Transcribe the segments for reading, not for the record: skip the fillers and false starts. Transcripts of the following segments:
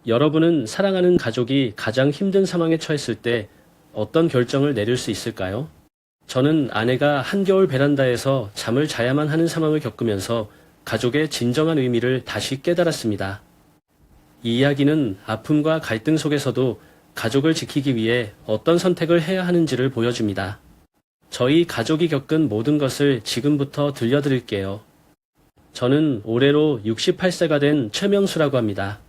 여러분은 사랑하는 가족이 가장 힘든 상황에 처했을 때 어떤 결정을 내릴 수 있을까요? 저는 아내가 한겨울 베란다에서 잠을 자야만 하는 상황을 겪으면서 가족의 진정한 의미를 다시 깨달았습니다. 이 이야기는 아픔과 갈등 속에서도 가족을 지키기 위해 어떤 선택을 해야 하는지를 보여줍니다. 저희 가족이 겪은 모든 것을 지금부터 들려드릴게요. 저는 올해로 68세가 된 최명수라고 합니다.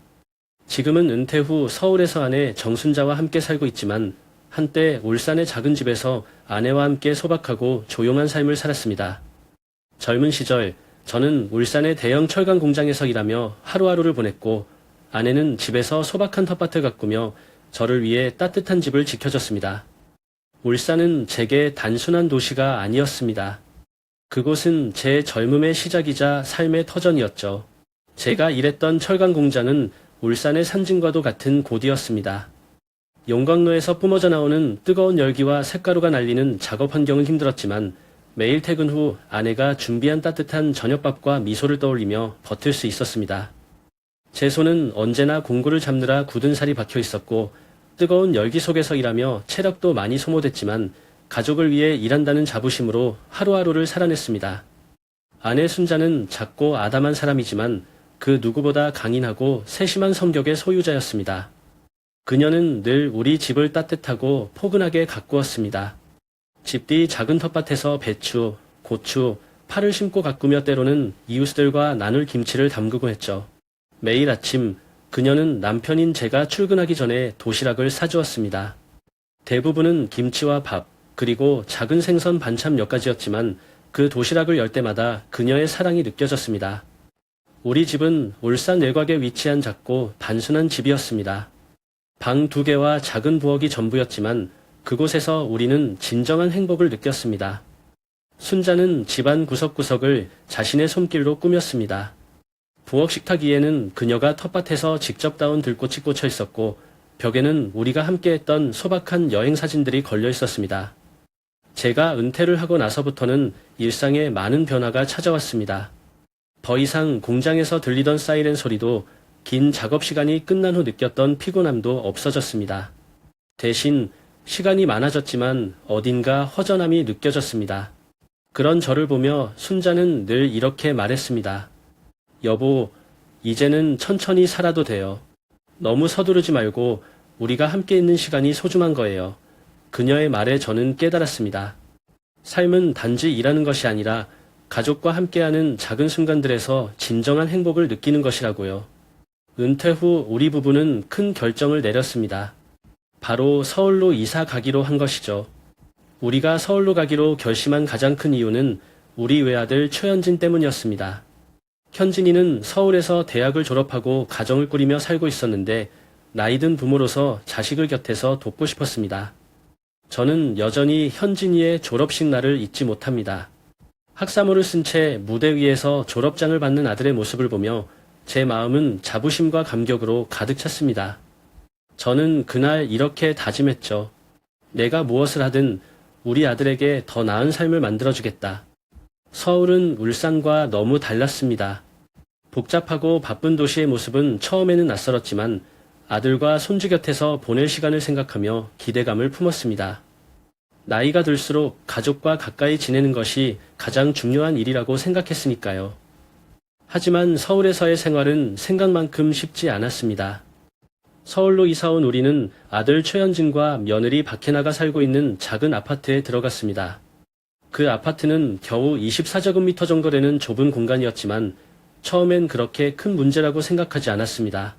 지금은 은퇴 후 서울에서 아내 정순자와 함께 살고 있지만 한때 울산의 작은 집에서 아내와 함께 소박하고 조용한 삶을 살았습니다. 젊은 시절 저는 울산의 대형 철강 공장에서 일하며 하루하루를 보냈고 아내는 집에서 소박한 텃밭을 가꾸며 저를 위해 따뜻한 집을 지켜줬습니다. 울산은 제게 단순한 도시가 아니었습니다. 그곳은 제 젊음의 시작이자 삶의 터전이었죠. 제가 일했던 철강 공장은 울산의 산진과도 같은 곳이었습니다. 용광로에서 뿜어져 나오는 뜨거운 열기와 쇳가루가 날리는 작업 환경은 힘들었지만 매일 퇴근 후 아내가 준비한 따뜻한 저녁밥과 미소를 떠올리며 버틸 수 있었습니다. 제 손은 언제나 공구를 잡느라 굳은 살이 박혀 있었고 뜨거운 열기 속에서 일하며 체력도 많이 소모됐지만 가족을 위해 일한다는 자부심으로 하루하루를 살아냈습니다. 아내 순자는 작고 아담한 사람이지만 그 누구보다 강인하고 세심한 성격의 소유자였습니다. 그녀는 늘 우리 집을 따뜻하고 포근하게 가꾸었습니다. 집 뒤 작은 텃밭에서 배추, 고추, 파를 심고 가꾸며 때로는 이웃들과 나눌 김치를 담그고 했죠. 매일 아침 그녀는 남편인 제가 출근하기 전에 도시락을 사주었습니다. 대부분은 김치와 밥, 그리고 작은 생선 반찬 몇 가지였지만 그 도시락을 열 때마다 그녀의 사랑이 느껴졌습니다. 우리 집은 울산 외곽에 위치한 작고 단순한 집이었습니다. 방 2개와 작은 부엌이 전부였지만 그곳에서 우리는 진정한 행복을 느꼈습니다. 순자는 집안 구석구석을 자신의 손길로 꾸몄습니다. 부엌 식탁 위에는 그녀가 텃밭에서 직접 따온 들꽃이 꽂혀 있었고 벽에는 우리가 함께했던 소박한 여행 사진들이 걸려 있었습니다. 제가 은퇴를 하고 나서부터는 일상에 많은 변화가 찾아왔습니다. 더 이상 공장에서 들리던 사이렌 소리도 긴 작업 시간이 끝난 후 느꼈던 피곤함도 없어졌습니다. 대신 시간이 많아졌지만 어딘가 허전함이 느껴졌습니다. 그런 저를 보며 순자는 늘 이렇게 말했습니다. 여보, 이제는 천천히 살아도 돼요. 너무 서두르지 말고 우리가 함께 있는 시간이 소중한 거예요. 그녀의 말에 저는 깨달았습니다. 삶은 단지 일하는 것이 아니라 가족과 함께하는 작은 순간들에서 진정한 행복을 느끼는 것이라고요. 은퇴 후 우리 부부는 큰 결정을 내렸습니다. 바로 서울로 이사 가기로 한 것이죠. 우리가 서울로 가기로 결심한 가장 큰 이유는 우리 외아들 최현진 때문이었습니다. 현진이는 서울에서 대학을 졸업하고 가정을 꾸리며 살고 있었는데 나이 든 부모로서 자식을 곁에서 돕고 싶었습니다. 저는 여전히 현진이의 졸업식 날을 잊지 못합니다. 학사모를 쓴 채 무대 위에서 졸업장을 받는 아들의 모습을 보며 제 마음은 자부심과 감격으로 가득 찼습니다. 저는 그날 이렇게 다짐했죠. 내가 무엇을 하든 우리 아들에게 더 나은 삶을 만들어주겠다. 서울은 울산과 너무 달랐습니다. 복잡하고 바쁜 도시의 모습은 처음에는 낯설었지만 아들과 손주 곁에서 보낼 시간을 생각하며 기대감을 품었습니다. 나이가 들수록 가족과 가까이 지내는 것이 가장 중요한 일이라고 생각했으니까요. 하지만 서울에서의 생활은 생각만큼 쉽지 않았습니다. 서울로 이사온 우리는 아들 최현진과 며느리 박혜나가 살고 있는 작은 아파트에 들어갔습니다. 그 아파트는 겨우 24제곱미터 정도 되는 좁은 공간이었지만 처음엔 그렇게 큰 문제라고 생각하지 않았습니다.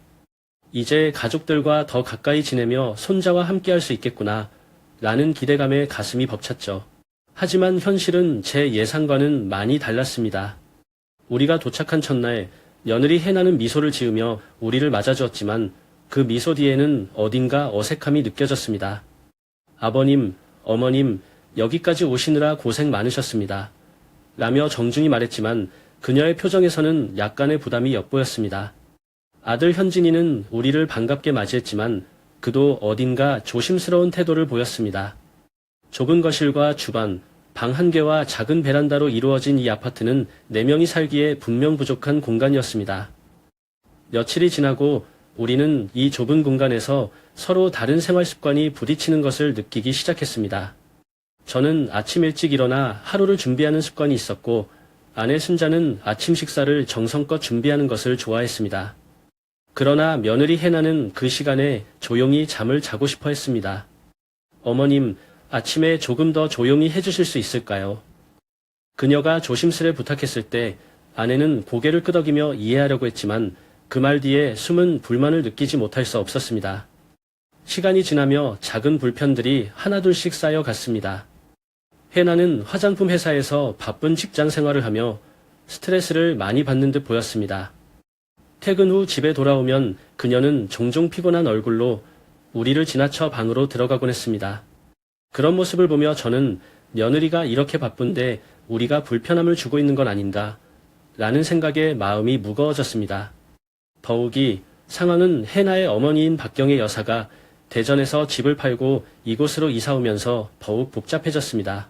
이제 가족들과 더 가까이 지내며 손자와 함께할 수 있겠구나 라는 기대감에 가슴이 벅찼죠. 하지만 현실은 제 예상과는 많이 달랐습니다. 우리가 도착한 첫날 며느리 해나는 미소를 지으며 우리를 맞아주었지만 그 미소 뒤에는 어딘가 어색함이 느껴졌습니다. 아버님, 어머님, 여기까지 오시느라 고생 많으셨습니다. 라며 정중히 말했지만 그녀의 표정에서는 약간의 부담이 엿보였습니다. 아들 현진이는 우리를 반갑게 맞이했지만 그도 어딘가 조심스러운 태도를 보였습니다. 좁은 거실과 주방, 방 1개와 작은 베란다로 이루어진 이 아파트는 4명이 살기에 분명 부족한 공간이었습니다. 며칠이 지나고 우리는 이 좁은 공간에서 서로 다른 생활 습관이 부딪히는 것을 느끼기 시작했습니다. 저는 아침 일찍 일어나 하루를 준비하는 습관이 있었고, 아내 순자는 아침 식사를 정성껏 준비하는 것을 좋아했습니다. 그러나 며느리 해나는 그 시간에 조용히 잠을 자고 싶어 했습니다. 어머님, 아침에 조금 더 조용히 해주실 수 있을까요? 그녀가 조심스레 부탁했을 때 아내는 고개를 끄덕이며 이해하려고 했지만 그 말 뒤에 숨은 불만을 느끼지 못할 수 없었습니다. 시간이 지나며 작은 불편들이 하나둘씩 쌓여갔습니다. 해나는 화장품 회사에서 바쁜 직장 생활을 하며 스트레스를 많이 받는 듯 보였습니다. 퇴근 후 집에 돌아오면 그녀는 종종 피곤한 얼굴로 우리를 지나쳐 방으로 들어가곤 했습니다. 그런 모습을 보며 저는 며느리가 이렇게 바쁜데 우리가 불편함을 주고 있는 건 아닌가 라는 생각에 마음이 무거워졌습니다. 더욱이 상황은 해나의 어머니인 박경의 여사가 대전에서 집을 팔고 이곳으로 이사 오면서 더욱 복잡해졌습니다.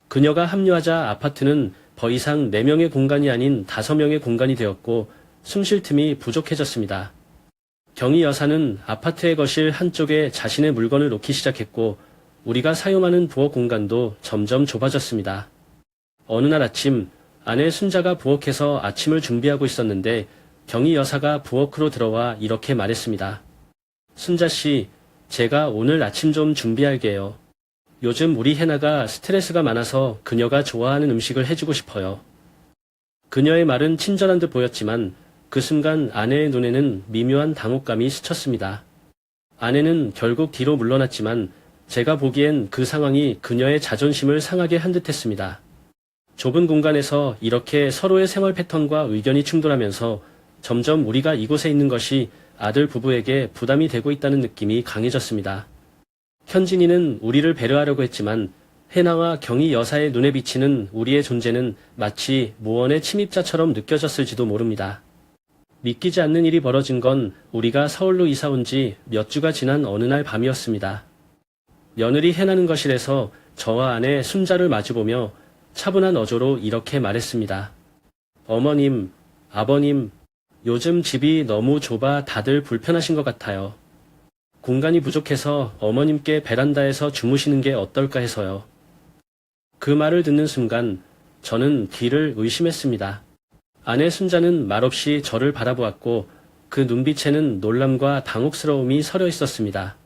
그녀가 합류하자 아파트는 더 이상 4명의 공간이 아닌 5명의 공간이 되었고 숨쉴 틈이 부족해졌습니다. 경희 여사는 아파트의 거실 한쪽에 자신의 물건을 놓기 시작했고 우리가 사용하는 부엌 공간도 점점 좁아졌습니다. 어느 날 아침 아내 순자가 부엌에서 아침을 준비하고 있었는데 경희 여사가 부엌으로 들어와 이렇게 말했습니다. 순자 씨, 제가 오늘 아침 좀 준비할게요. 요즘 우리 해나가 스트레스가 많아서 그녀가 좋아하는 음식을 해주고 싶어요. 그녀의 말은 친절한 듯 보였지만 그 순간 아내의 눈에는 미묘한 당혹감이 스쳤습니다. 아내는 결국 뒤로 물러났지만 제가 보기엔 그 상황이 그녀의 자존심을 상하게 한 듯했습니다. 좁은 공간에서 이렇게 서로의 생활 패턴과 의견이 충돌하면서 점점 우리가 이곳에 있는 것이 아들 부부에게 부담이 되고 있다는 느낌이 강해졌습니다. 현진이는 우리를 배려하려고 했지만 해나와 경희 여사의 눈에 비치는 우리의 존재는 마치 모원의 침입자처럼 느껴졌을지도 모릅니다. 믿기지 않는 일이 벌어진 건 우리가 서울로 이사 온 지 몇 주가 지난 어느 날 밤이었습니다. 며느리 해나는 거실에서 저와 아내 순자를 마주보며 차분한 어조로 이렇게 말했습니다. 어머님, 아버님, 요즘 집이 너무 좁아 다들 불편하신 것 같아요. 공간이 부족해서 어머님께 베란다에서 주무시는 게 어떨까 해서요. 그 말을 듣는 순간 저는 뒤를 의심했습니다. 아내 순자는 말없이 저를 바라보았고 그 눈빛에는 놀람과 당혹스러움이 서려 있었습니다.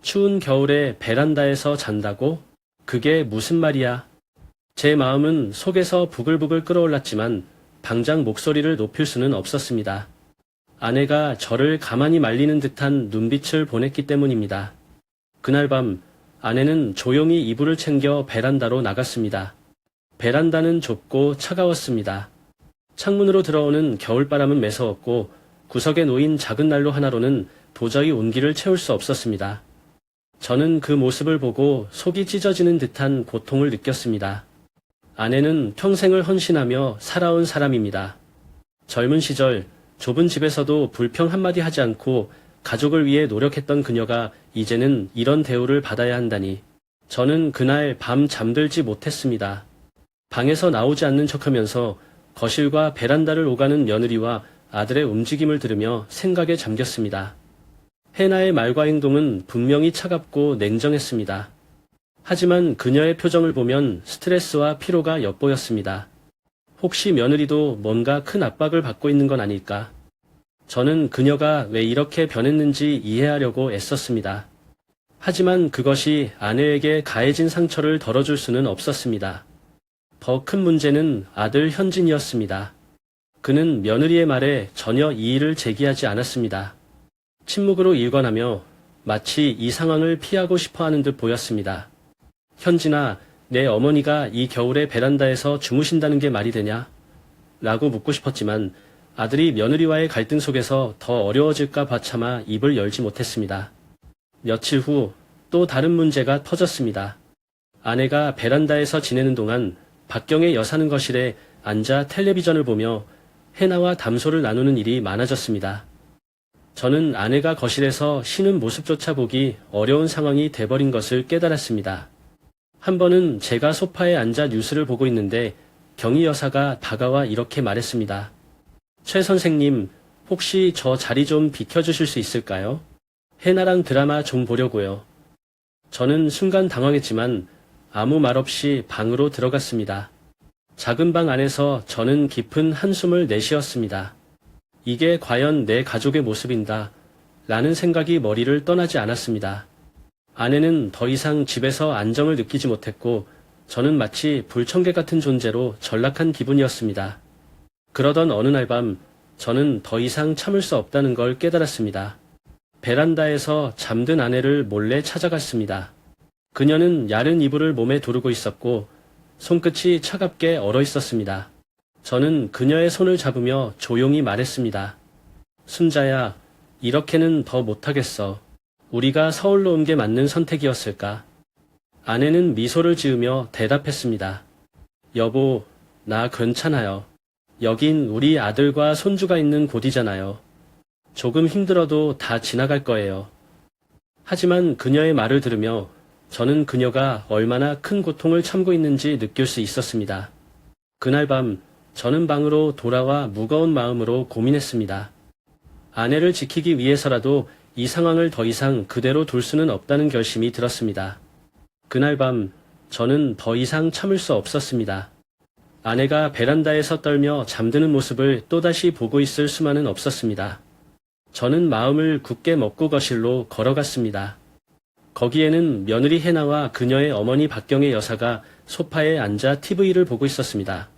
추운 겨울에 베란다에서 잔다고? 그게 무슨 말이야? 제 마음은 속에서 부글부글 끓어올랐지만 당장 목소리를 높일 수는 없었습니다. 아내가 저를 가만히 말리는 듯한 눈빛을 보냈기 때문입니다. 그날 밤 아내는 조용히 이불을 챙겨 베란다로 나갔습니다. 베란다는 좁고 차가웠습니다. 창문으로 들어오는 겨울바람은 매서웠고 구석에 놓인 작은 난로 하나로는 도저히 온기를 채울 수 없었습니다. 저는 그 모습을 보고 속이 찢어지는 듯한 고통을 느꼈습니다. 아내는 평생을 헌신하며 살아온 사람입니다. 젊은 시절 좁은 집에서도 불평 한마디 하지 않고 가족을 위해 노력했던 그녀가 이제는 이런 대우를 받아야 한다니. 저는 그날 밤 잠들지 못했습니다. 방에서 나오지 않는 척하면서 거실과 베란다를 오가는 며느리와 아들의 움직임을 들으며 생각에 잠겼습니다. 해나의 말과 행동은 분명히 차갑고 냉정했습니다. 하지만 그녀의 표정을 보면 스트레스와 피로가 엿보였습니다. 혹시 며느리도 뭔가 큰 압박을 받고 있는 건 아닐까? 저는 그녀가 왜 이렇게 변했는지 이해하려고 애썼습니다. 하지만 그것이 아내에게 가해진 상처를 덜어줄 수는 없었습니다. 더 큰 문제는 아들 현진이었습니다. 그는 며느리의 말에 전혀 이의를 제기하지 않았습니다. 침묵으로 일관하며 마치 이 상황을 피하고 싶어하는 듯 보였습니다. 현진아, 내 어머니가 이 겨울에 베란다에서 주무신다는 게 말이 되냐? 라고 묻고 싶었지만 아들이 며느리와의 갈등 속에서 더 어려워질까 봐 참아 입을 열지 못했습니다. 며칠 후 또 다른 문제가 터졌습니다. 아내가 베란다에서 지내는 동안 박경의 여사는 거실에 앉아 텔레비전을 보며 해나와 담소를 나누는 일이 많아졌습니다. 저는 아내가 거실에서 쉬는 모습조차 보기 어려운 상황이 돼버린 것을 깨달았습니다. 한 번은 제가 소파에 앉아 뉴스를 보고 있는데 경희 여사가 다가와 이렇게 말했습니다. 최 선생님, 혹시 저 자리 좀 비켜주실 수 있을까요? 해나랑 드라마 좀 보려고요. 저는 순간 당황했지만 아무 말 없이 방으로 들어갔습니다. 작은 방 안에서 저는 깊은 한숨을 내쉬었습니다. 이게 과연 내 가족의 모습인가? 라는 생각이 머리를 떠나지 않았습니다. 아내는 더 이상 집에서 안정을 느끼지 못했고 저는 마치 불청객 같은 존재로 전락한 기분이었습니다. 그러던 어느 날 밤 저는 더 이상 참을 수 없다는 걸 깨달았습니다. 베란다에서 잠든 아내를 몰래 찾아갔습니다. 그녀는 야른 이불을 몸에 두르고 있었고 손끝이 차갑게 얼어 있었습니다. 저는 그녀의 손을 잡으며 조용히 말했습니다. 순자야, 이렇게는 더 못하겠어. 우리가 서울로 온 게 맞는 선택이었을까? 아내는 미소를 지으며 대답했습니다. 여보, 나 괜찮아요. 여긴 우리 아들과 손주가 있는 곳이잖아요. 조금 힘들어도 다 지나갈 거예요. 하지만 그녀의 말을 들으며 저는 그녀가 얼마나 큰 고통을 참고 있는지 느낄 수 있었습니다. 그날 밤 저는 방으로 돌아와 무거운 마음으로 고민했습니다. 아내를 지키기 위해서라도 이 상황을 더 이상 그대로 둘 수는 없다는 결심이 들었습니다. 그날 밤 저는 더 이상 참을 수 없었습니다. 아내가 베란다에서 떨며 잠드는 모습을 또다시 보고 있을 수만은 없었습니다. 저는 마음을 굳게 먹고 거실로 걸어갔습니다. 거기에는 며느리 해나와 그녀의 어머니 박경의 여사가 소파에 앉아 TV를 보고 있었습니다.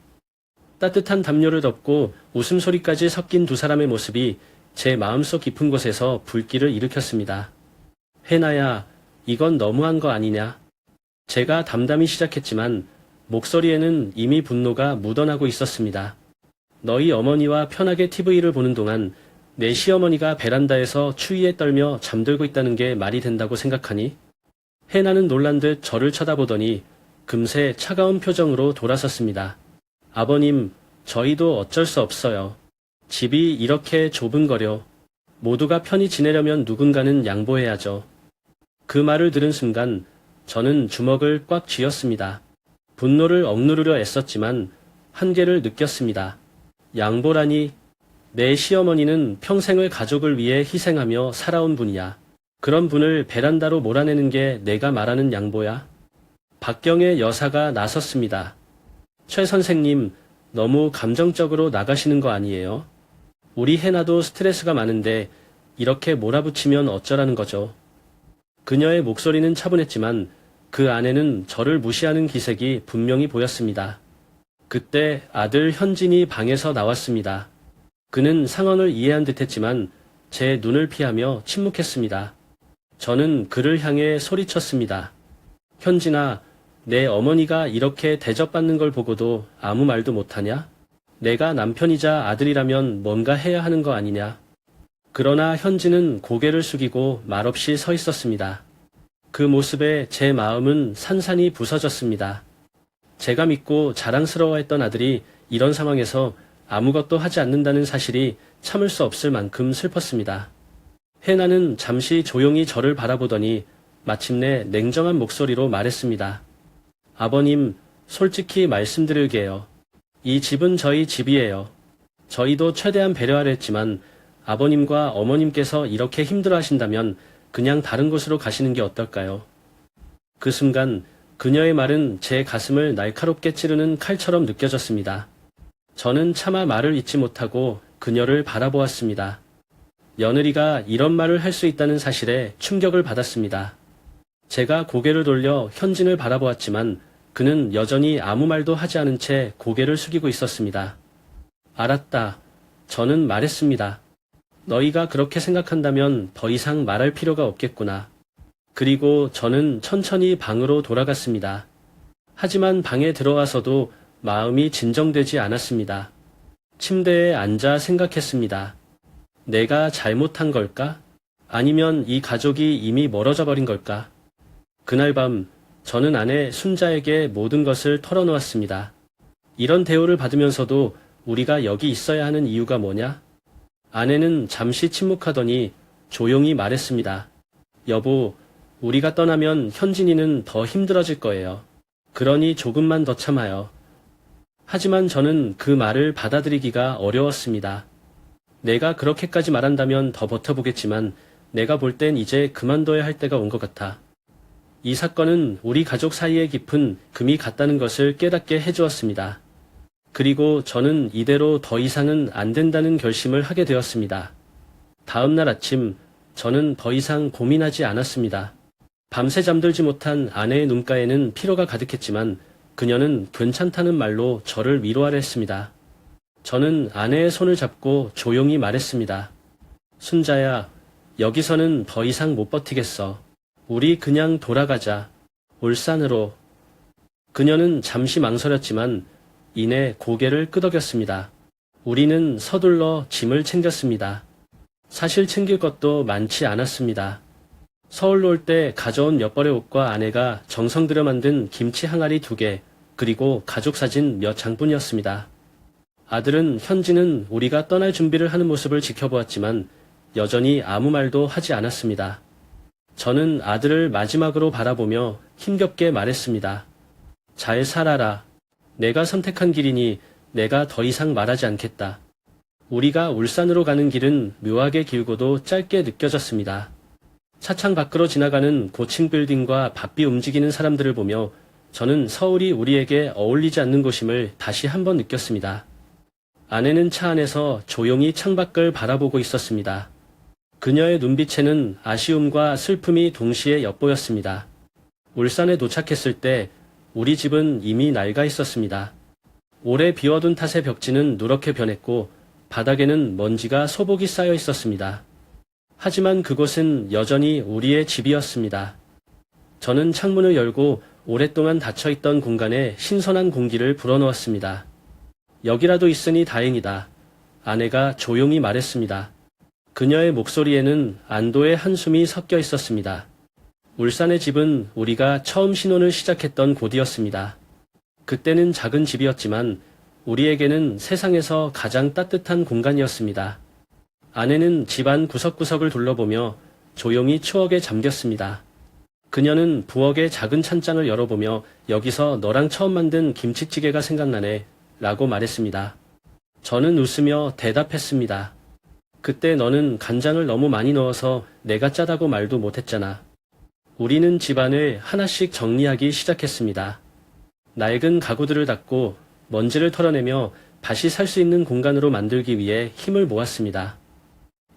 따뜻한 담요를 덮고 웃음소리까지 섞인 두 사람의 모습이 제 마음속 깊은 곳에서 불길을 일으켰습니다. 해나야, 이건 너무한 거 아니냐? 제가 담담히 시작했지만 목소리에는 이미 분노가 묻어나고 있었습니다. 너희 어머니와 편하게 TV를 보는 동안 내 시어머니가 베란다에서 추위에 떨며 잠들고 있다는 게 말이 된다고 생각하니? 해나는 놀란 듯 저를 쳐다보더니 금세 차가운 표정으로 돌아섰습니다. 아버님, 저희도 어쩔 수 없어요. 집이 이렇게 좁은 거려. 모두가 편히 지내려면 누군가는 양보해야죠. 그 말을 들은 순간 저는 주먹을 꽉 쥐었습니다. 분노를 억누르려 애썼지만 한계를 느꼈습니다. 양보라니, 내 시어머니는 평생을 가족을 위해 희생하며 살아온 분이야. 그런 분을 베란다로 몰아내는 게 내가 말하는 양보야? 박경의 여사가 나섰습니다. 최 선생님, 너무 감정적으로 나가시는 거 아니에요? 우리 해나도 스트레스가 많은데 이렇게 몰아붙이면 어쩌라는 거죠? 그녀의 목소리는 차분했지만 그 안에는 저를 무시하는 기색이 분명히 보였습니다. 그때 아들 현진이 방에서 나왔습니다. 그는 상황을 이해한 듯했지만 제 눈을 피하며 침묵했습니다. 저는 그를 향해 소리쳤습니다. 현진아, 내 어머니가 이렇게 대접받는 걸 보고도 아무 말도 못하냐? 내가 남편이자 아들이라면 뭔가 해야 하는 거 아니냐? 그러나 현진은 고개를 숙이고 말없이 서 있었습니다. 그 모습에 제 마음은 산산이 부서졌습니다. 제가 믿고 자랑스러워했던 아들이 이런 상황에서 아무것도 하지 않는다는 사실이 참을 수 없을 만큼 슬펐습니다. 해나는 잠시 조용히 저를 바라보더니 마침내 냉정한 목소리로 말했습니다. 아버님, 솔직히 말씀드릴게요. 이 집은 저희 집이에요. 저희도 최대한 배려하려 했지만 아버님과 어머님께서 이렇게 힘들어 하신다면 그냥 다른 곳으로 가시는 게 어떨까요? 그 순간 그녀의 말은 제 가슴을 날카롭게 찌르는 칼처럼 느껴졌습니다. 저는 차마 말을 잇지 못하고 그녀를 바라보았습니다. 며느리가 이런 말을 할 수 있다는 사실에 충격을 받았습니다. 제가 고개를 돌려 현진을 바라보았지만 그는 여전히 아무 말도 하지 않은 채 고개를 숙이고 있었습니다. 알았다. 저는 말했습니다. 너희가 그렇게 생각한다면 더 이상 말할 필요가 없겠구나. 그리고 저는 천천히 방으로 돌아갔습니다. 하지만 방에 들어와서도 마음이 진정되지 않았습니다. 침대에 앉아 생각했습니다. 내가 잘못한 걸까? 아니면 이 가족이 이미 멀어져 버린 걸까? 그날 밤 저는 아내 순자에게 모든 것을 털어놓았습니다. 이런 대우를 받으면서도 우리가 여기 있어야 하는 이유가 뭐냐? 아내는 잠시 침묵하더니 조용히 말했습니다. 여보, 우리가 떠나면 현진이는 더 힘들어질 거예요. 그러니 조금만 더 참아요. 하지만 저는 그 말을 받아들이기가 어려웠습니다. 내가 그렇게까지 말한다면 더 버텨보겠지만 내가 볼 땐 이제 그만둬야 할 때가 온 것 같아. 이 사건은 우리 가족 사이에 깊은 금이 갔다는 것을 깨닫게 해주었습니다. 그리고 저는 이대로 더 이상은 안 된다는 결심을 하게 되었습니다. 다음 날 아침, 저는 더 이상 고민하지 않았습니다. 밤새 잠들지 못한 아내의 눈가에는 피로가 가득했지만 그녀는 괜찮다는 말로 저를 위로하려 했습니다. 저는 아내의 손을 잡고 조용히 말했습니다. 순자야, 여기서는 더 이상 못 버티겠어. 우리 그냥 돌아가자. 울산으로. 그녀는 잠시 망설였지만 이내 고개를 끄덕였습니다. 우리는 서둘러 짐을 챙겼습니다. 사실 챙길 것도 많지 않았습니다. 서울로 올 때 가져온 몇 벌의 옷과 아내가 정성 들여 만든 김치 항아리 2개, 그리고 가족 사진 몇 장뿐이었습니다. 아들은 현지는 우리가 떠날 준비를 하는 모습을 지켜보았지만 여전히 아무 말도 하지 않았습니다. 저는 아들을 마지막으로 바라보며 힘겹게 말했습니다. 잘 살아라. 내가 선택한 길이니 내가 더 이상 말하지 않겠다. 우리가 울산으로 가는 길은 묘하게 길고도 짧게 느껴졌습니다. 차창 밖으로 지나가는 고층 빌딩과 바삐 움직이는 사람들을 보며 저는 서울이 우리에게 어울리지 않는 곳임을 다시 한번 느꼈습니다. 아내는 차 안에서 조용히 창밖을 바라보고 있었습니다. 그녀의 눈빛에는 아쉬움과 슬픔이 동시에 엿보였습니다. 울산에 도착했을 때 우리 집은 이미 낡아 있었습니다. 오래 비워둔 탓에 벽지는 누렇게 변했고 바닥에는 먼지가 소복이 쌓여 있었습니다. 하지만 그곳은 여전히 우리의 집이었습니다. 저는 창문을 열고 오랫동안 닫혀있던 공간에 신선한 공기를 불어넣었습니다. 여기라도 있으니 다행이다. 아내가 조용히 말했습니다. 그녀의 목소리에는 안도의 한숨이 섞여 있었습니다. 울산의 집은 우리가 처음 신혼을 시작했던 곳이었습니다. 그때는 작은 집이었지만 우리에게는 세상에서 가장 따뜻한 공간이었습니다. 아내는 집안 구석구석을 둘러보며 조용히 추억에 잠겼습니다. 그녀는 부엌의 작은 찬장을 열어보며 여기서 너랑 처음 만든 김치찌개가 생각나네 라고 말했습니다. 저는 웃으며 대답했습니다. 그때 너는 간장을 너무 많이 넣어서 내가 짜다고 말도 못했잖아. 우리는 집안을 하나씩 정리하기 시작했습니다. 낡은 가구들을 닦고 먼지를 털어내며 다시 살 수 있는 공간으로 만들기 위해 힘을 모았습니다.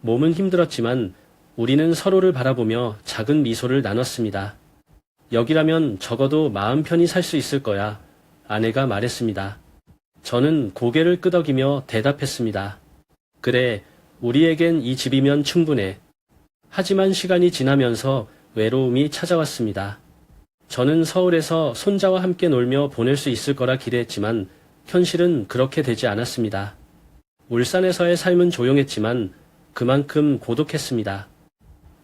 몸은 힘들었지만 우리는 서로를 바라보며 작은 미소를 나눴습니다. 여기라면 적어도 마음 편히 살 수 있을 거야. 아내가 말했습니다. 저는 고개를 끄덕이며 대답했습니다. 그래, 우리에겐 이 집이면 충분해. 하지만 시간이 지나면서 외로움이 찾아왔습니다. 저는 서울에서 손자와 함께 놀며 보낼 수 있을 거라 기대했지만 현실은 그렇게 되지 않았습니다. 울산에서의 삶은 조용했지만 그만큼 고독했습니다.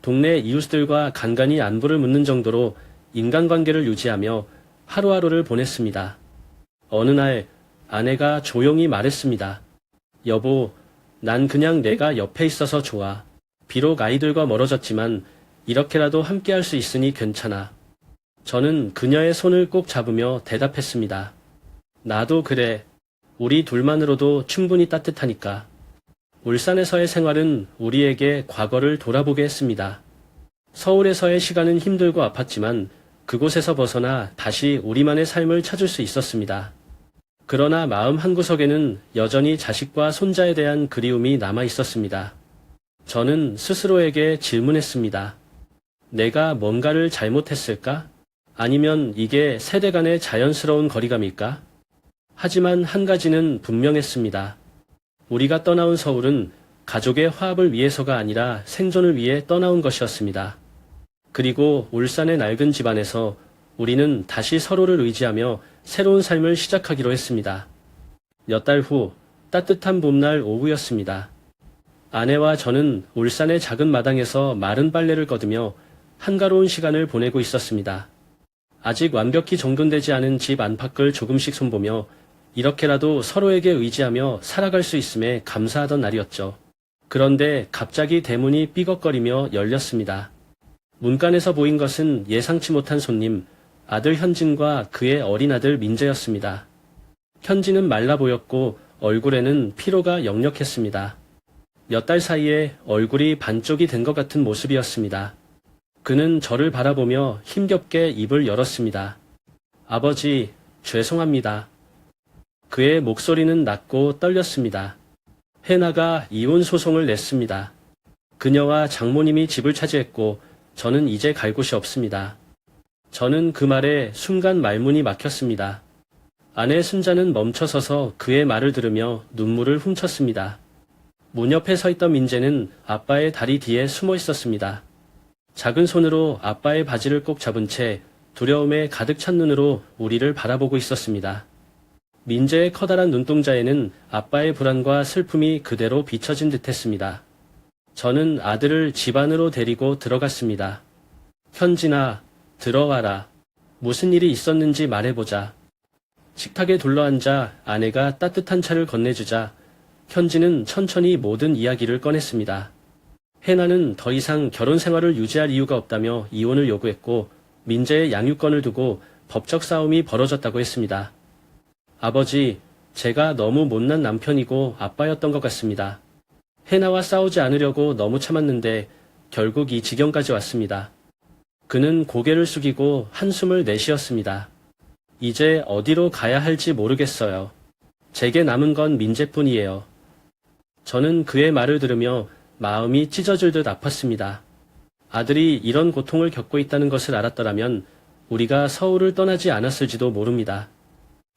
동네 이웃들과 간간히 안부를 묻는 정도로 인간관계를 유지하며 하루하루를 보냈습니다. 어느 날 아내가 조용히 말했습니다. 여보, 난 그냥 내가 옆에 있어서 좋아. 비록 아이들과 멀어졌지만 이렇게라도 함께할 수 있으니 괜찮아. 저는 그녀의 손을 꼭 잡으며 대답했습니다. 나도 그래. 우리 둘만으로도 충분히 따뜻하니까. 울산에서의 생활은 우리에게 과거를 돌아보게 했습니다. 서울에서의 시간은 힘들고 아팠지만 그곳에서 벗어나 다시 우리만의 삶을 찾을 수 있었습니다. 그러나 마음 한구석에는 여전히 자식과 손자에 대한 그리움이 남아 있었습니다. 저는 스스로에게 질문했습니다. 내가 뭔가를 잘못했을까? 아니면 이게 세대 간의 자연스러운 거리감일까? 하지만 한 가지는 분명했습니다. 우리가 떠나온 서울은 가족의 화합을 위해서가 아니라 생존을 위해 떠나온 것이었습니다. 그리고 울산의 낡은 집안에서 우리는 다시 서로를 의지하며 새로운 삶을 시작하기로 했습니다. 몇 달 후 따뜻한 봄날 오후였습니다. 아내와 저는 울산의 작은 마당에서 마른 빨래를 걷으며 한가로운 시간을 보내고 있었습니다. 아직 완벽히 정돈되지 않은 집 안팎을 조금씩 손보며 이렇게라도 서로에게 의지하며 살아갈 수 있음에 감사하던 날이었죠. 그런데 갑자기 대문이 삐걱거리며 열렸습니다. 문간에서 보인 것은 예상치 못한 손님, 아들 현진과 그의 어린 아들 민재였습니다. 현진은 말라 보였고 얼굴에는 피로가 역력했습니다. 몇 달 사이에 얼굴이 반쪽이 된 것 같은 모습이었습니다. 그는 저를 바라보며 힘겹게 입을 열었습니다. 아버지, 죄송합니다. 그의 목소리는 낮고 떨렸습니다. 해나가 이혼 소송을 냈습니다. 그녀와 장모님이 집을 차지했고 저는 이제 갈 곳이 없습니다. 저는 그 말에 순간 말문이 막혔습니다. 아내 순자는 멈춰서서 그의 말을 들으며 눈물을 훔쳤습니다. 문 옆에 서 있던 민재는 아빠의 다리 뒤에 숨어 있었습니다. 작은 손으로 아빠의 바지를 꼭 잡은 채 두려움에 가득 찬 눈으로 우리를 바라보고 있었습니다. 민재의 커다란 눈동자에는 아빠의 불안과 슬픔이 그대로 비춰진 듯했습니다. 저는 아들을 집 안으로 데리고 들어갔습니다. 현진아, 들어와라. 무슨 일이 있었는지 말해보자. 식탁에 둘러앉아 아내가 따뜻한 차를 건네주자 현진은 천천히 모든 이야기를 꺼냈습니다. 해나는 더 이상 결혼 생활을 유지할 이유가 없다며 이혼을 요구했고 민재의 양육권을 두고 법적 싸움이 벌어졌다고 했습니다. 아버지, 제가 너무 못난 남편이고 아빠였던 것 같습니다. 해나와 싸우지 않으려고 너무 참았는데 결국 이 지경까지 왔습니다. 그는 고개를 숙이고 한숨을 내쉬었습니다. 이제 어디로 가야 할지 모르겠어요. 제게 남은 건 민재뿐이에요. 저는 그의 말을 들으며 마음이 찢어질 듯 아팠습니다. 아들이 이런 고통을 겪고 있다는 것을 알았더라면 우리가 서울을 떠나지 않았을지도 모릅니다.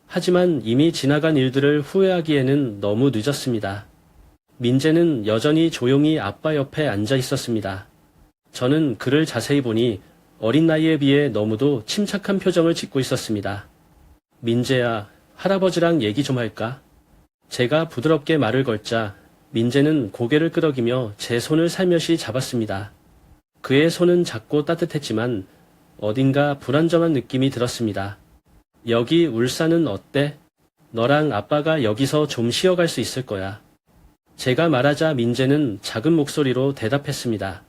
하지만 이미 지나간 일들을 후회하기에는 너무 늦었습니다. 민재는 여전히 조용히 아빠 옆에 앉아 있었습니다. 저는 그를 자세히 보니 어린 나이에 비해 너무도 침착한 표정을 짓고 있었습니다. 민재야, 할아버지랑 얘기 좀 할까? 제가 부드럽게 말을 걸자 민재는 고개를 끄덕이며 제 손을 살며시 잡았습니다. 그의 손은 작고 따뜻했지만 어딘가 불안정한 느낌이 들었습니다. 여기 울산은 어때? 너랑 아빠가 여기서 좀 쉬어갈 수 있을 거야. 제가 말하자 민재는 작은 목소리로 대답했습니다.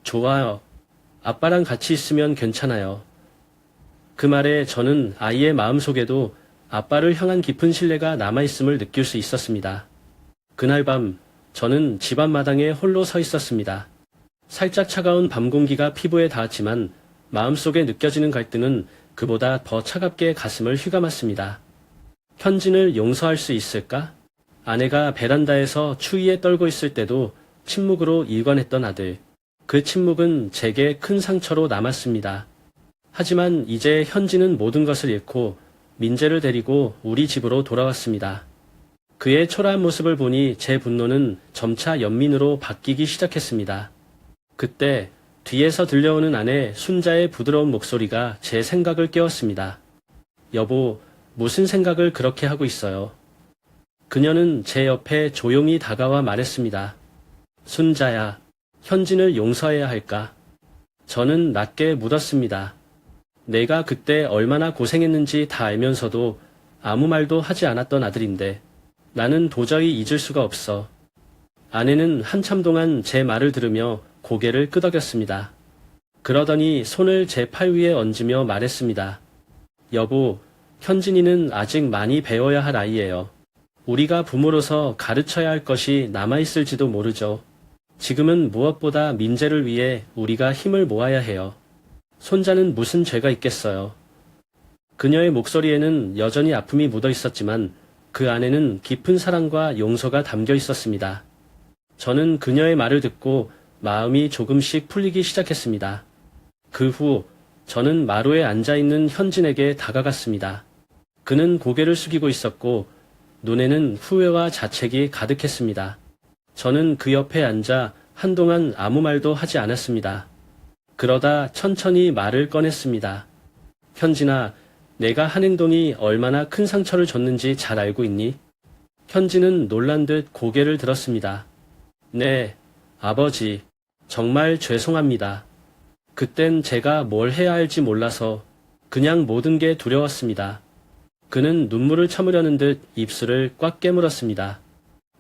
좋아요. 아빠랑 같이 있으면 괜찮아요. 그 말에 저는 아이의 마음속에도 아빠를 향한 깊은 신뢰가 남아있음을 느낄 수 있었습니다. 그날 밤 저는 집 앞마당에 홀로 서 있었습니다. 살짝 차가운 밤 공기가 피부에 닿았지만 마음속에 느껴지는 갈등은 그보다 더 차갑게 가슴을 휘감았습니다. 현진을 용서할 수 있을까? 아내가 베란다에서 추위에 떨고 있을 때도 침묵으로 일관했던 아들. 그 침묵은 제게 큰 상처로 남았습니다. 하지만 이제 현진은 모든 것을 잃고 민재를 데리고 우리 집으로 돌아왔습니다. 그의 초라한 모습을 보니 제 분노는 점차 연민으로 바뀌기 시작했습니다. 그때 뒤에서 들려오는 아내 순자의 부드러운 목소리가 제 생각을 깨웠습니다. 여보, 무슨 생각을 그렇게 하고 있어요? 그녀는 제 옆에 조용히 다가와 말했습니다. 순자야, 현진을 용서해야 할까? 저는 낮게 묻었습니다. 내가 그때 얼마나 고생했는지 다 알면서도 아무 말도 하지 않았던 아들인데 나는 도저히 잊을 수가 없어. 아내는 한참 동안 제 말을 들으며 고개를 끄덕였습니다. 그러더니 손을 제 팔 위에 얹으며 말했습니다. 여보, 현진이는 아직 많이 배워야 할 아이예요. 우리가 부모로서 가르쳐야 할 것이 남아있을지도 모르죠. 지금은 무엇보다 민재를 위해 우리가 힘을 모아야 해요. 손자는 무슨 죄가 있겠어요. 그녀의 목소리에는 여전히 아픔이 묻어 있었지만 그 안에는 깊은 사랑과 용서가 담겨 있었습니다. 저는 그녀의 말을 듣고 마음이 조금씩 풀리기 시작했습니다. 그 후 저는 마루에 앉아있는 현진에게 다가갔습니다. 그는 고개를 숙이고 있었고 눈에는 후회와 자책이 가득했습니다. 저는 그 옆에 앉아 한동안 아무 말도 하지 않았습니다. 그러다 천천히 말을 꺼냈습니다. 현진아, 내가 한 행동이 얼마나 큰 상처를 줬는지 잘 알고 있니? 현진은 놀란 듯 고개를 들었습니다. 네, 아버지. 정말 죄송합니다. 그땐 제가 뭘 해야 할지 몰라서 그냥 모든 게 두려웠습니다. 그는 눈물을 참으려는 듯 입술을 꽉 깨물었습니다.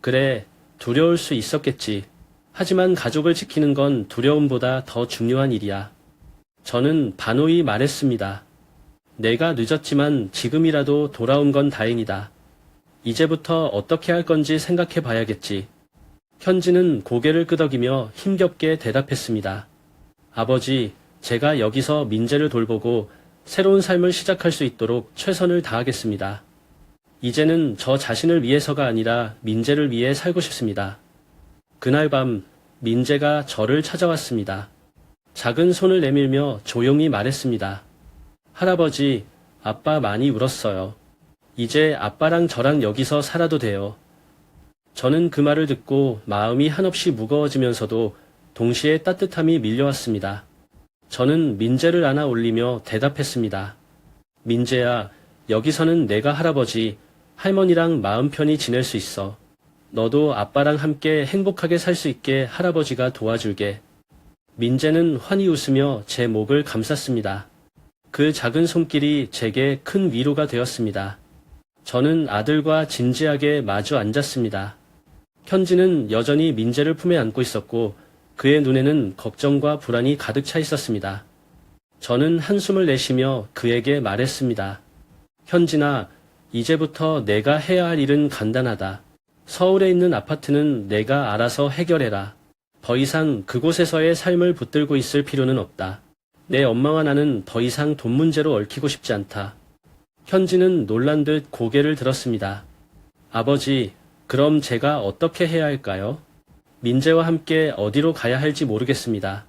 그래, 두려울 수 있었겠지. 하지만 가족을 지키는 건 두려움보다 더 중요한 일이야. 저는 단호히 말했습니다. 내가 늦었지만 지금이라도 돌아온 건 다행이다. 이제부터 어떻게 할 건지 생각해 봐야겠지. 현진은 고개를 끄덕이며 힘겹게 대답했습니다. 아버지, 제가 여기서 민재를 돌보고 새로운 삶을 시작할 수 있도록 최선을 다하겠습니다. 이제는 저 자신을 위해서가 아니라 민재를 위해 살고 싶습니다. 그날 밤 민재가 저를 찾아왔습니다. 작은 손을 내밀며 조용히 말했습니다. 할아버지, 아빠 많이 울었어요. 이제 아빠랑 저랑 여기서 살아도 돼요. 저는 그 말을 듣고 마음이 한없이 무거워지면서도 동시에 따뜻함이 밀려왔습니다. 저는 민재를 안아 올리며 대답했습니다. 민재야, 여기서는 내가 할아버지, 할머니랑 마음 편히 지낼 수 있어. 너도 아빠랑 함께 행복하게 살 수 있게 할아버지가 도와줄게. 민재는 환히 웃으며 제 목을 감쌌습니다. 그 작은 손길이 제게 큰 위로가 되었습니다. 저는 아들과 진지하게 마주 앉았습니다. 현진은 여전히 민재를 품에 안고 있었고 그의 눈에는 걱정과 불안이 가득 차 있었습니다. 저는 한숨을 내쉬며 그에게 말했습니다. 현진아, 이제부터 내가 해야 할 일은 간단하다. 서울에 있는 아파트는 내가 알아서 해결해라. 더 이상 그곳에서의 삶을 붙들고 있을 필요는 없다. 내 엄마와 나는 더 이상 돈 문제로 얽히고 싶지 않다. 현진은 놀란 듯 고개를 들었습니다. 아버지, 그럼 제가 어떻게 해야 할까요? 민재와 함께 어디로 가야 할지 모르겠습니다.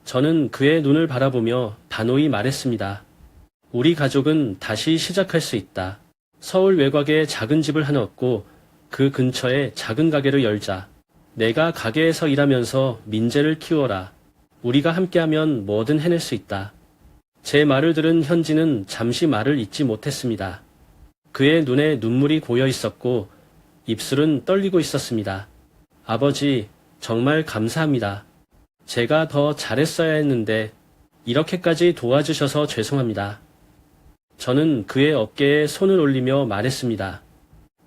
저는 그의 눈을 바라보며 단호히 말했습니다. 우리 가족은 다시 시작할 수 있다. 서울 외곽에 작은 집을 하나 얻고 그 근처에 작은 가게를 열자. 내가 가게에서 일하면서 민재를 키워라. 우리가 함께하면 뭐든 해낼 수 있다. 제 말을 들은 현진은 잠시 말을 잇지 못했습니다. 그의 눈에 눈물이 고여 있었고 입술은 떨리고 있었습니다. 아버지, 정말 감사합니다. 제가 더 잘했어야 했는데 이렇게까지 도와주셔서 죄송합니다. 저는 그의 어깨에 손을 올리며 말했습니다.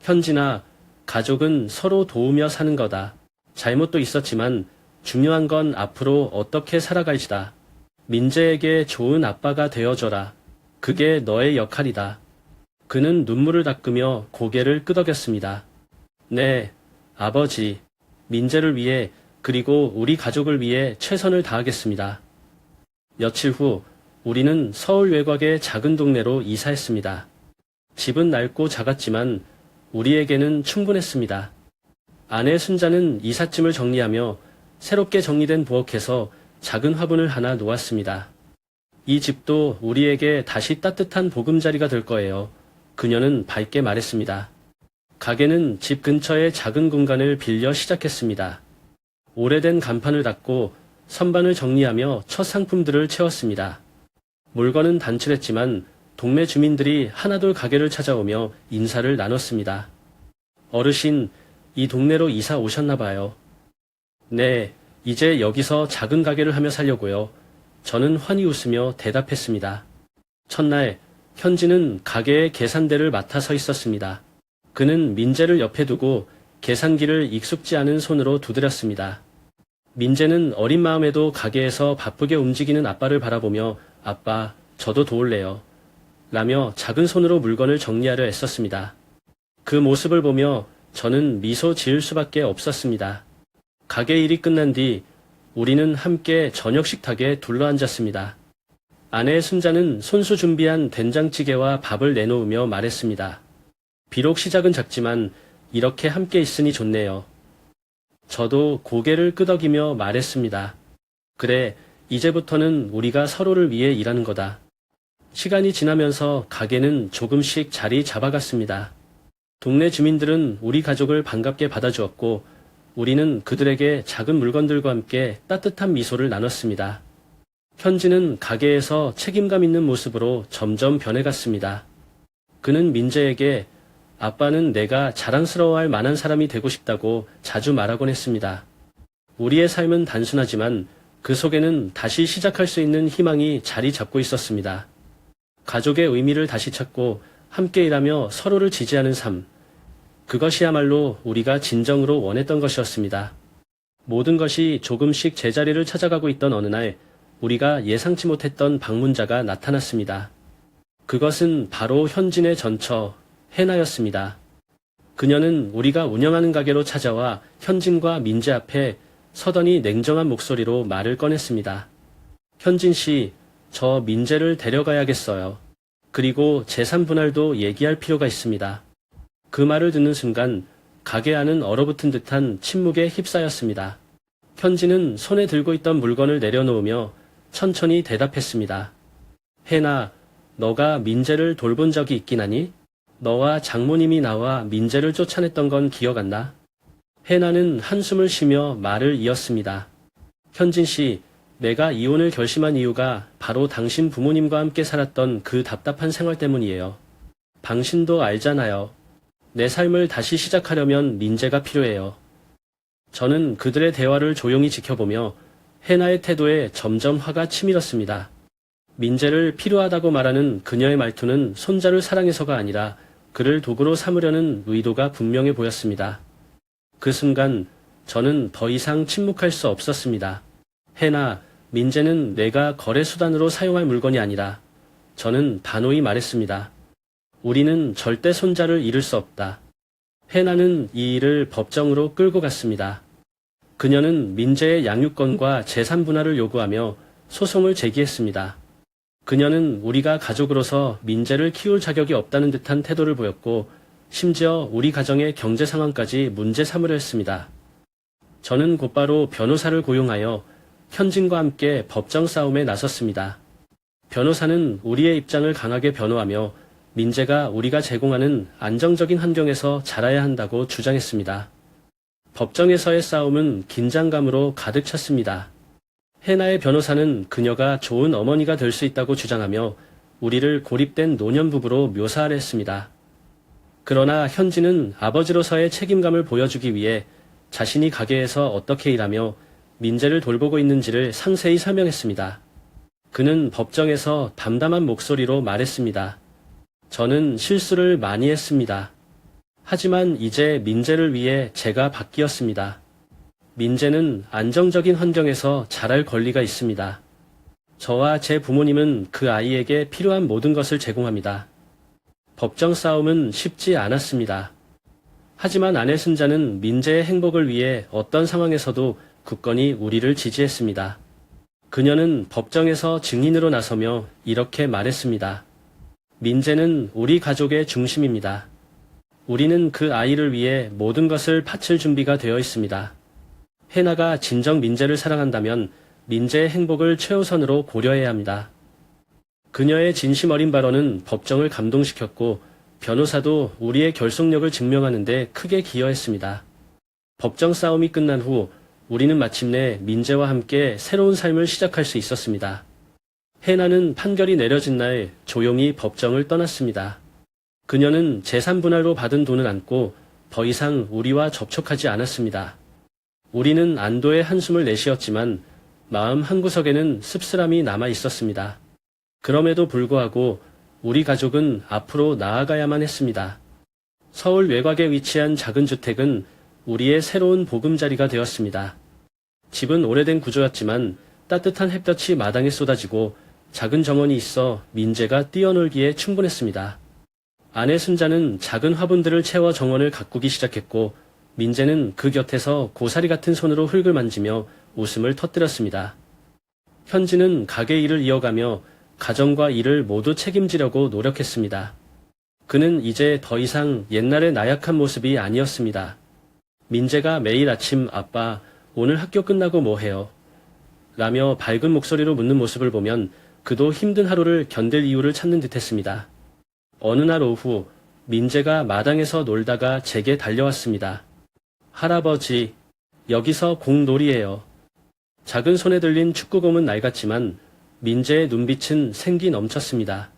현진아, 가족은 서로 도우며 사는 거다. 잘못도 있었지만 중요한 건 앞으로 어떻게 살아갈지다. 민재에게 좋은 아빠가 되어줘라. 그게 너의 역할이다. 그는 눈물을 닦으며 고개를 끄덕였습니다. 네, 아버지. 민재를 위해 그리고 우리 가족을 위해 최선을 다하겠습니다. 며칠 후 우리는 서울 외곽의 작은 동네로 이사했습니다. 집은 낡고 작았지만 우리에게는 충분했습니다. 아내 순자는 이삿짐을 정리하며 새롭게 정리된 부엌에서 작은 화분을 하나 놓았습니다. 이 집도 우리에게 다시 따뜻한 보금자리가 될 거예요. 그녀는 밝게 말했습니다. 가게는 집 근처의 작은 공간을 빌려 시작했습니다. 오래된 간판을 닫고 선반을 정리하며 첫 상품들을 채웠습니다. 물건은 단출했지만 동네 주민들이 하나둘 가게를 찾아오며 인사를 나눴습니다. 어르신, 이 동네로 이사 오셨나 봐요. 네, 이제 여기서 작은 가게를 하며 살려고요. 저는 환히 웃으며 대답했습니다. 첫날, 현진은 가게의 계산대를 맡아 서 있었습니다. 그는 민재를 옆에 두고 계산기를 익숙지 않은 손으로 두드렸습니다. 민재는 어린 마음에도 가게에서 바쁘게 움직이는 아빠를 바라보며 아빠, 저도 도울래요. 라며 작은 손으로 물건을 정리하려 애썼습니다. 그 모습을 보며 저는 미소 지을 수밖에 없었습니다. 가게 일이 끝난 뒤 우리는 함께 저녁 식탁에 둘러앉았습니다. 아내 순자는 손수 준비한 된장찌개와 밥을 내놓으며 말했습니다. 비록 시작은 작지만 이렇게 함께 있으니 좋네요. 저도 고개를 끄덕이며 말했습니다. 그래, 이제부터는 우리가 서로를 위해 일하는 거다. 시간이 지나면서 가게는 조금씩 자리 잡아갔습니다. 동네 주민들은 우리 가족을 반갑게 받아주었고 우리는 그들에게 작은 물건들과 함께 따뜻한 미소를 나눴습니다. 현진은 가게에서 책임감 있는 모습으로 점점 변해갔습니다. 그는 민재에게 아빠는 내가 자랑스러워할 만한 사람이 되고 싶다고 자주 말하곤 했습니다. 우리의 삶은 단순하지만 그 속에는 다시 시작할 수 있는 희망이 자리 잡고 있었습니다. 가족의 의미를 다시 찾고 함께 일하며 서로를 지지하는 삶. 그것이야말로 우리가 진정으로 원했던 것이었습니다. 모든 것이 조금씩 제자리를 찾아가고 있던 어느 날 우리가 예상치 못했던 방문자가 나타났습니다. 그것은 바로 현진의 전처, 해나였습니다. 그녀는 우리가 운영하는 가게로 찾아와 현진과 민재 앞에 서더니 냉정한 목소리로 말을 꺼냈습니다. 현진 씨, 저 민재를 데려가야겠어요. 그리고 재산 분할도 얘기할 필요가 있습니다. 그 말을 듣는 순간 가게 안은 얼어붙은 듯한 침묵에 휩싸였습니다. 현진은 손에 들고 있던 물건을 내려놓으며 천천히 대답했습니다. 혜나, 너가 민재를 돌본 적이 있긴 하니? 너와 장모님이 나와 민재를 쫓아냈던 건 기억 안 나? 혜나는 한숨을 쉬며 말을 이었습니다. 현진 씨, 내가 이혼을 결심한 이유가 바로 당신 부모님과 함께 살았던 그 답답한 생활 때문이에요. 당신도 알잖아요. 내 삶을 다시 시작하려면 민재가 필요해요. 저는 그들의 대화를 조용히 지켜보며 혜나의 태도에 점점 화가 치밀었습니다. 민재를 필요하다고 말하는 그녀의 말투는 손자를 사랑해서가 아니라 그를 도구로 삼으려는 의도가 분명해 보였습니다. 그 순간 저는 더 이상 침묵할 수 없었습니다. 혜나, 민재는 내가 거래 수단으로 사용할 물건이 아니라 저는 단호히 말했습니다. 우리는 절대 손자를 잃을 수 없다. 혜나는 이 일을 법정으로 끌고 갔습니다. 그녀는 민재의 양육권과 재산 분할을 요구하며 소송을 제기했습니다. 그녀는 우리가 가족으로서 민재를 키울 자격이 없다는 듯한 태도를 보였고 심지어 우리 가정의 경제 상황까지 문제 삼으려 했습니다. 저는 곧바로 변호사를 고용하여 현진과 함께 법정 싸움에 나섰습니다. 변호사는 우리의 입장을 강하게 변호하며 민재가 우리가 제공하는 안정적인 환경에서 자라야 한다고 주장했습니다. 법정에서의 싸움은 긴장감으로 가득 찼습니다. 혜나의 변호사는 그녀가 좋은 어머니가 될 수 있다고 주장하며 우리를 고립된 노년부부로 묘사하려 했습니다. 그러나 현진은 아버지로서의 책임감을 보여주기 위해 자신이 가게에서 어떻게 일하며 민재를 돌보고 있는지를 상세히 설명했습니다. 그는 법정에서 담담한 목소리로 말했습니다. 저는 실수를 많이 했습니다. 하지만 이제 민재를 위해 제가 바뀌었습니다. 민재는 안정적인 환경에서 자랄 권리가 있습니다. 저와 제 부모님은 그 아이에게 필요한 모든 것을 제공합니다. 법정 싸움은 쉽지 않았습니다. 하지만 아내 순자는 민재의 행복을 위해 어떤 상황에서도 굳건히 우리를 지지했습니다. 그녀는 법정에서 증인으로 나서며 이렇게 말했습니다. 민재는 우리 가족의 중심입니다. 우리는 그 아이를 위해 모든 것을 바칠 준비가 되어 있습니다. 혜나가 진정 민재를 사랑한다면 민재의 행복을 최우선으로 고려해야 합니다. 그녀의 진심 어린 발언은 법정을 감동시켰고 변호사도 우리의 결속력을 증명하는 데 크게 기여했습니다. 법정 싸움이 끝난 후 우리는 마침내 민재와 함께 새로운 삶을 시작할 수 있었습니다. 혜나는 판결이 내려진 날 조용히 법정을 떠났습니다. 그녀는 재산 분할로 받은 돈을 안고 더 이상 우리와 접촉하지 않았습니다. 우리는 안도의 한숨을 내쉬었지만 마음 한구석에는 씁쓸함이 남아 있었습니다. 그럼에도 불구하고 우리 가족은 앞으로 나아가야만 했습니다. 서울 외곽에 위치한 작은 주택은 우리의 새로운 보금자리가 되었습니다. 집은 오래된 구조였지만 따뜻한 햇볕이 마당에 쏟아지고 작은 정원이 있어 민재가 뛰어놀기에 충분했습니다. 아내 순자는 작은 화분들을 채워 정원을 가꾸기 시작했고 민재는 그 곁에서 고사리 같은 손으로 흙을 만지며 웃음을 터뜨렸습니다. 현진은 가게 일을 이어가며 가정과 일을 모두 책임지려고 노력했습니다. 그는 이제 더 이상 옛날의 나약한 모습이 아니었습니다. 민재가 매일 아침 아빠, 오늘 학교 끝나고 뭐 해요? 라며 밝은 목소리로 묻는 모습을 보면 그도 힘든 하루를 견딜 이유를 찾는 듯했습니다. 어느 날 오후 민재가 마당에서 놀다가 제게 달려왔습니다. 할아버지, 여기서 공놀이예요. 작은 손에 들린 축구공은 낡았지만 민재의 눈빛은 생기 넘쳤습니다.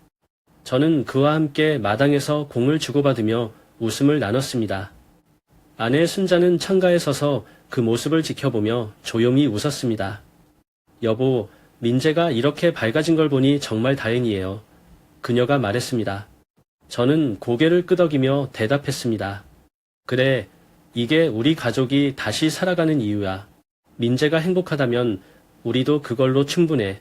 저는 그와 함께 마당에서 공을 주고받으며 웃음을 나눴습니다. 아내 순자는 창가에 서서 그 모습을 지켜보며 조용히 웃었습니다. 여보, 민재가 이렇게 밝아진 걸 보니 정말 다행이에요. 그녀가 말했습니다. 저는 고개를 끄덕이며 대답했습니다. 그래, 이게 우리 가족이 다시 살아가는 이유야. 민재가 행복하다면 우리도 그걸로 충분해.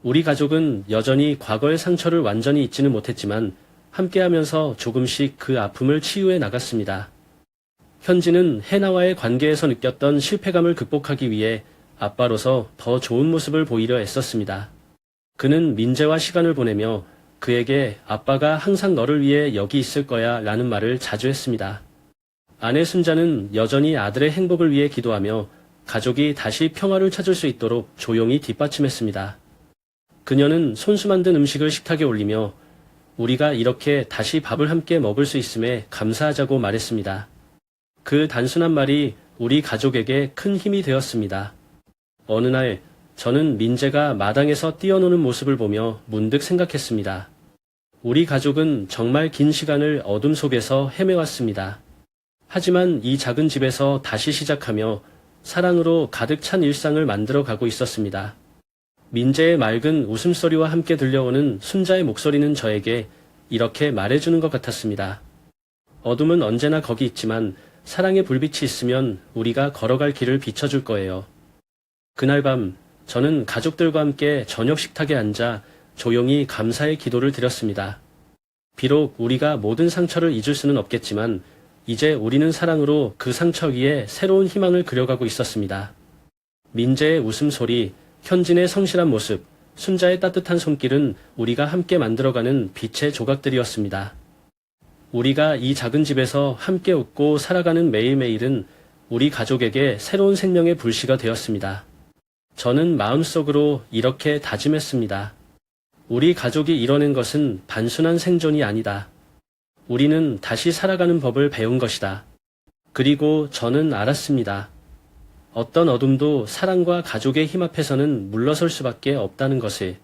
우리 가족은 여전히 과거의 상처를 완전히 잊지는 못했지만 함께하면서 조금씩 그 아픔을 치유해 나갔습니다. 현지는 해나와의 관계에서 느꼈던 실패감을 극복하기 위해 아빠로서 더 좋은 모습을 보이려 애썼습니다. 그는 민재와 시간을 보내며 그에게 아빠가 항상 너를 위해 여기 있을 거야 라는 말을 자주 했습니다. 아내 순자는 여전히 아들의 행복을 위해 기도하며 가족이 다시 평화를 찾을 수 있도록 조용히 뒷받침했습니다. 그녀는 손수 만든 음식을 식탁에 올리며 우리가 이렇게 다시 밥을 함께 먹을 수 있음에 감사하자고 말했습니다. 그 단순한 말이 우리 가족에게 큰 힘이 되었습니다. 어느 날 저는 민재가 마당에서 뛰어노는 모습을 보며 문득 생각했습니다. 우리 가족은 정말 긴 시간을 어둠 속에서 헤매왔습니다. 하지만 이 작은 집에서 다시 시작하며 사랑으로 가득 찬 일상을 만들어 가고 있었습니다. 민재의 맑은 웃음소리와 함께 들려오는 순자의 목소리는 저에게 이렇게 말해주는 것 같았습니다. 어둠은 언제나 거기 있지만 사랑의 불빛이 있으면 우리가 걸어갈 길을 비춰줄 거예요. 그날 밤 저는 가족들과 함께 저녁 식탁에 앉아 조용히 감사의 기도를 드렸습니다. 비록 우리가 모든 상처를 잊을 수는 없겠지만 이제 우리는 사랑으로 그 상처 위에 새로운 희망을 그려가고 있었습니다. 민재의 웃음소리, 현진의 성실한 모습, 순자의 따뜻한 손길은 우리가 함께 만들어가는 빛의 조각들이었습니다. 우리가 이 작은 집에서 함께 웃고 살아가는 매일매일은 우리 가족에게 새로운 생명의 불씨가 되었습니다. 저는 마음속으로 이렇게 다짐했습니다. 우리 가족이 이뤄낸 것은 단순한 생존이 아니다. 우리는 다시 살아가는 법을 배운 것이다. 그리고 저는 알았습니다. 어떤 어둠도 사랑과 가족의 힘 앞에서는 물러설 수밖에 없다는 것을.